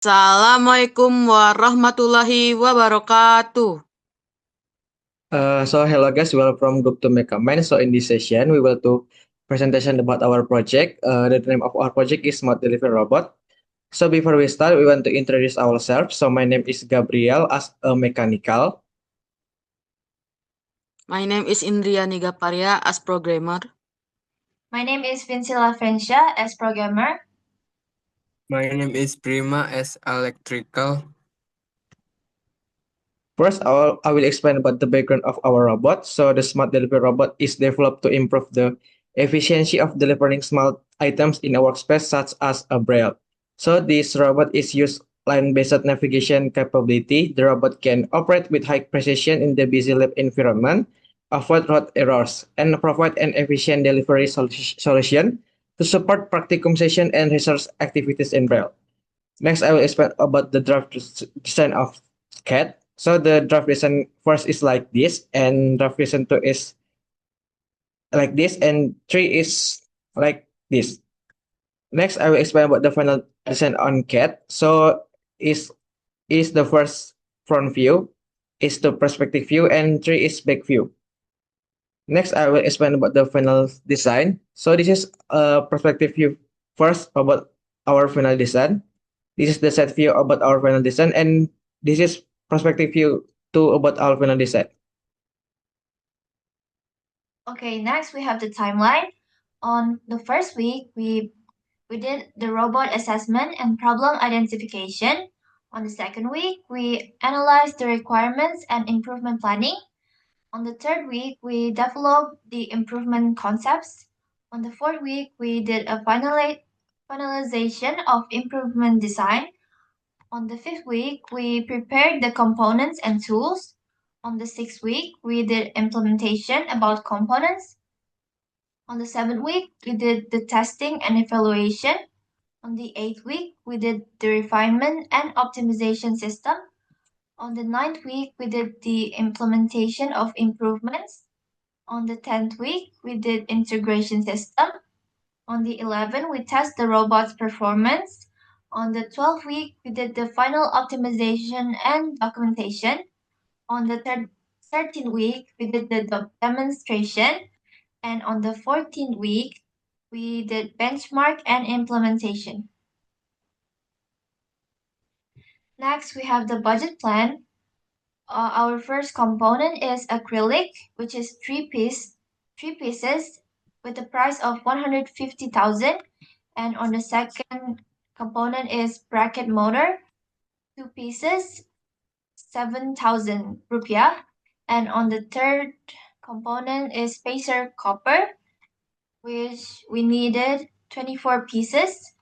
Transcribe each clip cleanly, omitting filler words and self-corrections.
Assalamualaikum warahmatullahi wabarakatuh. Hello guys, welcome group to Mechamind. So in this session, we will do presentation about our project. The name of our project is Smart Delivery Robot. So before we start, we want to introduce ourselves. So my name is Gabriel as a mechanical. My name is Indriani Gaparia as programmer. My name is Vincila Frencia as programmer. My name is Prima as electrical. First, I will explain about the background of our robot. So the Smart Delivery Robot is developed to improve the efficiency of delivering small items in a workspace, such as a braille. So this robot is used line-based navigation capability. The robot can operate with high precision in the busy lab environment, avoid route errors, and provide an efficient delivery solution to support practicum session and research activities in braille. Next, I will explain about the draft design of CAT. So the draft design first is like this, and draft design two is like this, and three is like this. Next, I will explain about the final design on CAT. So is the first front view, is the perspective view, and three is back view. Next, I will explain about the final design. So this is a perspective view first about our final design. This is the set view about our final design, and this is perspective view two about our final design. Okay, next we have the timeline. On the first week, we did the robot assessment and problem identification. On the second week, we analyzed the requirements and improvement planning. On the third week, we developed the improvement concepts. On the fourth week, we did a finalization of improvement design. On the fifth week, we prepared the components and tools. On the sixth week, we did implementation about components. On the seventh week, we did the testing and evaluation. On the eighth week, we did the refinement and optimization system. On the ninth week, we did the implementation of improvements. On the 10th week, we did integration system. On the 11th, we test the robot's performance. On the 12th week, we did the final optimization and documentation. On the 13th week, we did the demonstration. And on the 14th week, we did benchmark and implementation. Next, we have the budget plan. Our first component is acrylic, which is three pieces with a price of 150,000. And on the second component is bracket motor, two pieces, 7,000 rupiah. And on the third component is spacer copper, which we needed 24 pieces.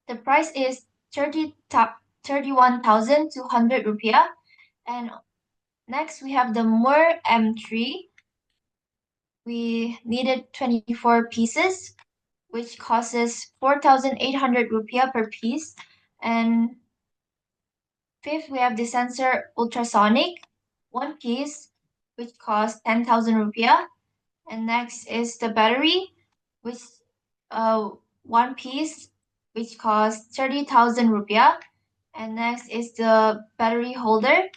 The price is 31,200 rupiah. And next we have the Moore M3. We needed 24 pieces, which costs 4,800 rupiah per piece. And fifth, we have the sensor ultrasonic, one piece, which costs 10,000 rupiah. And next is the battery, which one piece, which costs 30,000 rupiah. And next is the battery holder,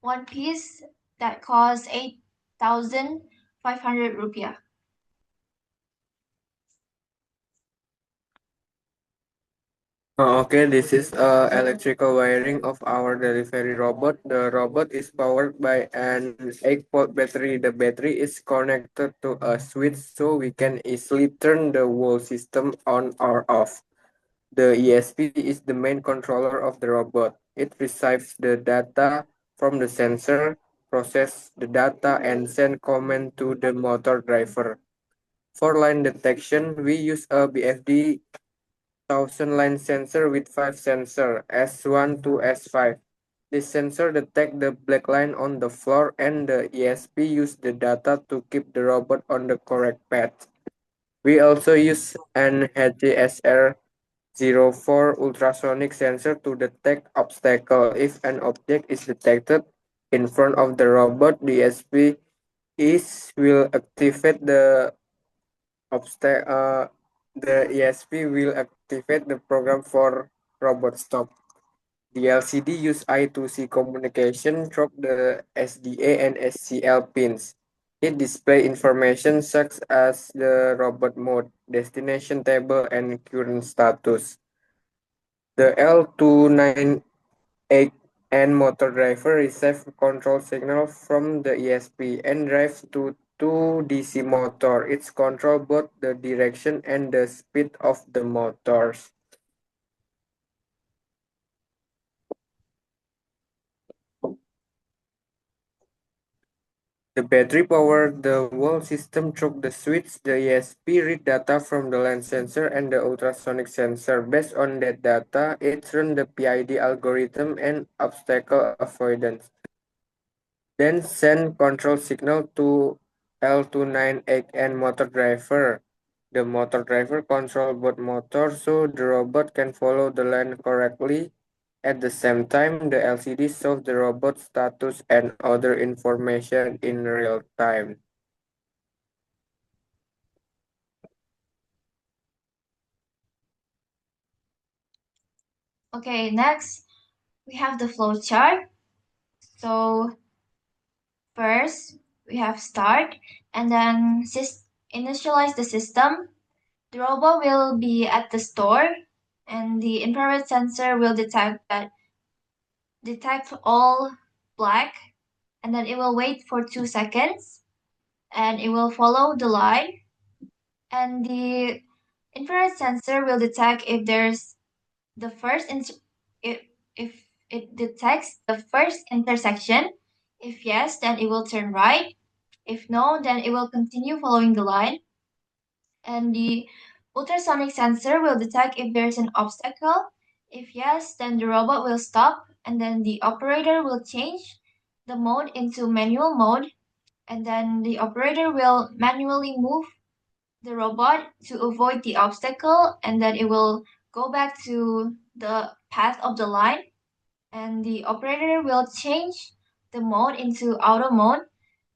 one piece that costs 8,500 rupiah. Okay, this is electrical wiring of our delivery robot. The robot is powered by an 8-volt battery. The battery is connected to a switch so we can easily turn the whole system on or off. The ESP is the main controller of the robot. It receives the data from the sensor, process the data, and send command to the motor driver. For line detection, we use a BFD 1000-line sensor with 5 sensors, S1 to S5. This sensor detects the black line on the floor and the ESP use the data to keep the robot on the correct path. We also use an HGSR04 ultrasonic sensor to detect obstacle. If an object is detected in front of the robot, the ESP will activate obstacle. The ESP will activate the program for robot stop. The LCD use I2C communication through the SDA and SCL pins. It displays information such as the robot mode, destination table, and current status. The L298N motor driver receives control signal from the ESP and drives to two DC motor. It controls both the direction and the speed of the motors. The battery power the whole system through the switch. The ESP read data from the land sensor and the ultrasonic sensor. Based on that data, it runs the PID algorithm and obstacle avoidance. Then send control signal to L298N motor driver. The motor driver control both motors so the robot can follow the lane correctly. At the same time, the LCD shows the robot status and other information in real time. Okay, next we have the flow chart. So first we have start and then initialize the system. The robot will be at the store and the infrared sensor will detect all black, and then it will wait for 2 seconds and it will follow the line, and the infrared sensor will detect if there's the first if it detects the first intersection. If yes, then it will turn right. If no, then it will continue following the line. And the ultrasonic sensor will detect if there's an obstacle. If yes, then the robot will stop, and then the operator will change the mode into manual mode, and then the operator will manually move the robot to avoid the obstacle, and then it will go back to the path of the line, and the operator will change the mode into auto mode,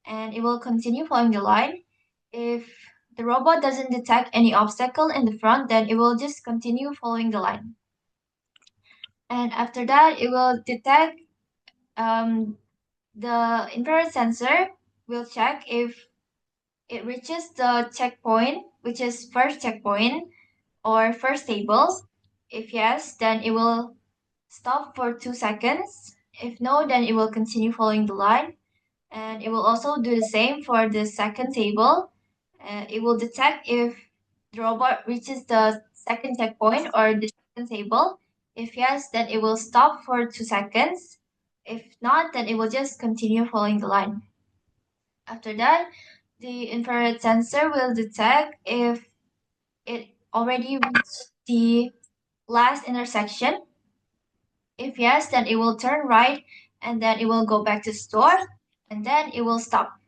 and it will continue following the line. If the robot doesn't detect any obstacle in the front, then it will just continue following the line. And after that, it will detect the infrared sensor will check if it reaches the checkpoint, which is first checkpoint or first table. If yes, then it will stop for 2 seconds. If no, then it will continue following the line. And it will also do the same for the second table. It will detect if the robot reaches the second checkpoint or the second table. If yes, then it will stop for 2 seconds. If not, then it will just continue following the line. After that, the infrared sensor will detect if it already reached the last intersection. If yes, then it will turn right and then it will go back to store and then it will stop.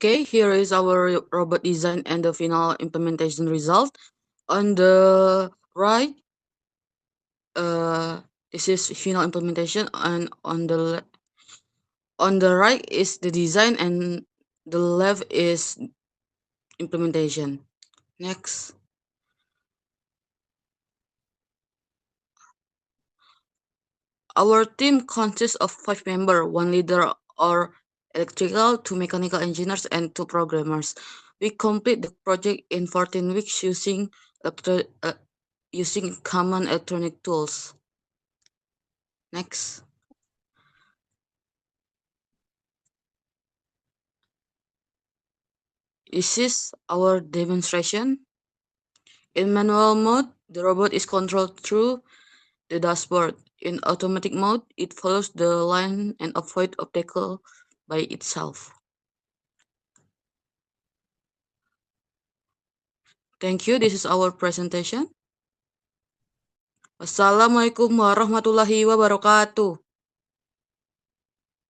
Okay, here is our robot design and the final implementation result. On the right, this is final implementation, and on the right is the design, and the left is implementation. Next. Our team consists of 5 members, 1 leader or electrical, 2 mechanical engineers, and 2 programmers. We complete the project in 14 weeks using common electronic tools. Next. This is our demonstration. In manual mode, the robot is controlled through the dashboard. In automatic mode, it follows the line and avoids obstacle by itself. Thank you. This is our presentation. Wassalamualaikum warahmatullahi wabarakatuh.